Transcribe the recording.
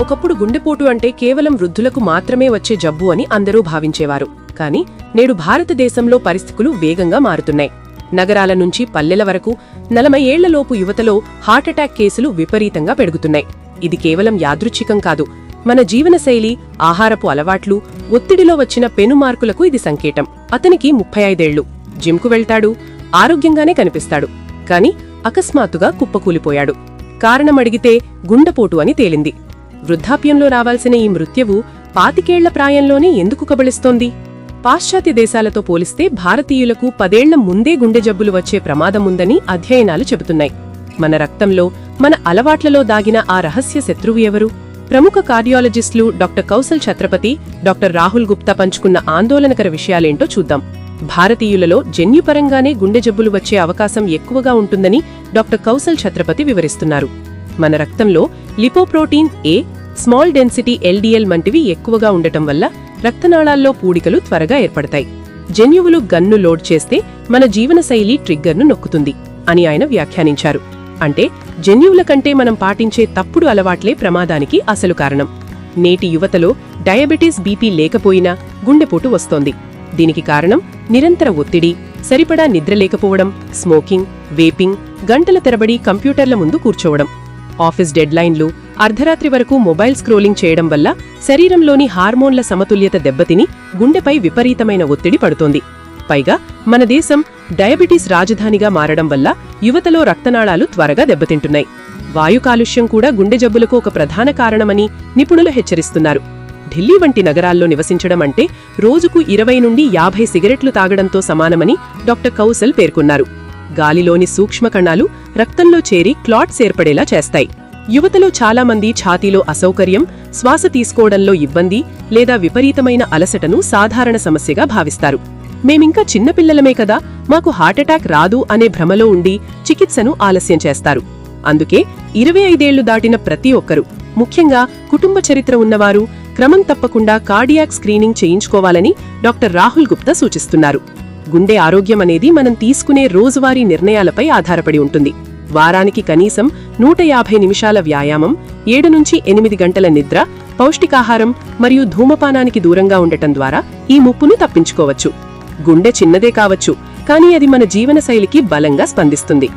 ఒకప్పుడు గుండెపోటు అంటే కేవలం వృద్ధులకు మాత్రమే వచ్చే జబ్బు అని అందరూ భావించేవారు. కానీ నేడు భారతదేశంలో పరిస్థితులు వేగంగా మారుతున్నాయి. నగరాల నుంచి పల్లెల వరకు 40 ఏళ్లలోపు యువతలో హార్ట్అటాక్ కేసులు విపరీతంగా పెరుగుతున్నాయి. ఇది కేవలం యాదృచ్ఛికం కాదు. మన జీవనశైలి, ఆహారపు అలవాట్లు, ఒత్తిడిలో వచ్చిన పెనుమార్పులకు ఇది సంకేతం. అతనికి 35 ఏళ్లు, జిమ్కు వెళ్తాడు, ఆరోగ్యంగానే కనిపిస్తాడు. కాని అకస్మాత్తుగా కుప్పకూలిపోయాడు. కారణమడిగితే గుండెపోటు అని తేలింది. వృద్ధాప్యంలో రావాల్సిన ఈ మృత్యువు 25 ఏళ్ల ప్రాయంలోనే ఎందుకు కబళిస్తోంది? పాశ్చాత్య దేశాలతో పోలిస్తే భారతీయులకు 10 ఏళ్ల ముందే గుండె జబ్బులు వచ్చే ప్రమాదముందని అధ్యయనాలు చెబుతున్నాయి. మన రక్తంలో, మన అలవాట్లలో దాగిన ఆ రహస్య శత్రువు ఎవరు? ప్రముఖ కార్డియాలజిస్టులు డాక్టర్ కౌశల్ ఛత్రపతి, డాక్టర్ రాహుల్ గుప్తా పంచుకున్న ఆందోళనకర విషయాలేంటో చూద్దాం. భారతీయులలో జన్యుపరంగానే గుండె జబ్బులు వచ్చే అవకాశం ఎక్కువగా ఉంటుందని డాక్టర్ కౌశల్ ఛత్రపతి వివరిస్తున్నారు. మన రక్తంలో లిపోప్రోటీన్ ఏ, స్మాల్ డెన్సిటీ ఎల్డిఎల్ వంటివి ఎక్కువగా ఉండటం వల్ల రక్తనాళాల్లో పూడికలు త్వరగా ఏర్పడతాయి. జన్యువులు గన్ను లోడ్ చేస్తే మన జీవనశైలి ట్రిగ్గర్ను నొక్కుతుంది అని ఆయన వ్యాఖ్యానించారు. అంటే జన్యువుల కంటే మనం పాటించే తప్పుడు అలవాట్లే ప్రమాదానికి అసలు కారణం. నేటి యువతలో డయాబెటీస్, బీపీ లేకపోయినా గుండెపోటు వస్తోంది. దీనికి కారణం నిరంతర ఒత్తిడి, సరిపడా నిద్ర లేకపోవడం, స్మోకింగ్, వేపింగ్, గంటల తరబడి కంప్యూటర్ల ముందు కూర్చోవడం, ఆఫీస్ డెడ్లైన్లు, అర్ధరాత్రి వరకు మొబైల్ స్క్రోలింగ్ చేయడం వల్ల శరీరంలోని హార్మోన్ల సమతుల్యత దెబ్బతిని గుండెపై విపరీతమైన ఒత్తిడి పడుతోంది. పైగా మన దేశం డయాబెటీస్ రాజధానిగా మారడం వల్ల యువతలో రక్తనాళాలు త్వరగా దెబ్బతింటున్నాయి. వాయు కాలుష్యం కూడా గుండె జబ్బులకు ఒక ప్రధాన కారణమని నిపుణులు హెచ్చరిస్తున్నారు. ఢిల్లీ వంటి నగరాల్లో నివసించడం అంటే రోజుకు 20 నుండి 50 సిగరెట్లు తాగడంతో సమానమని డాక్టర్ కౌశల్ పేర్కొన్నారు. గాలిలోని సూక్ష్మ కణాలు రక్తంలో చేరి క్లాట్స్ ఏర్పడేలా చేస్తాయి. యువతలో చాలామంది ఛాతీలో అసౌకర్యం, శ్వాస తీసుకోవడంలో ఇబ్బంది లేదా విపరీతమైన అలసటను సాధారణ సమస్యగా భావిస్తారు. మేమింకా చిన్నపిల్లలమే కదా, మాకు హార్ట్అటాక్ రాదు అనే భ్రమలో ఉండి చికిత్సను ఆలస్యం చేస్తారు. అందుకే 25 ఏళ్లు దాటిన ప్రతి ఒక్కరూ, ముఖ్యంగా కుటుంబ చరిత్ర ఉన్నవారు, క్రమం తప్పకుండా కార్డియాక్ స్క్రీనింగ్ చేయించుకోవాలని డాక్టర్ రాహుల్ గుప్తా సూచిస్తున్నారు. గుండె ఆరోగ్యం అనేది మనం తీసుకునే రోజువారీ నిర్ణయాలపై ఆధారపడి ఉంటుంది. వారానికి కనీసం 150 నిమిషాల వ్యాయామం, 7 నుంచి 8 గంటల నిద్ర, పౌష్టికాహారం మరియు ధూమపానానికి దూరంగా ఉండటం ద్వారా ఈ ముప్పును తప్పించుకోవచ్చు. గుండె చిన్నదే కావచ్చు, కానీ అది మన జీవనశైలికి బలంగా స్పందిస్తుంది.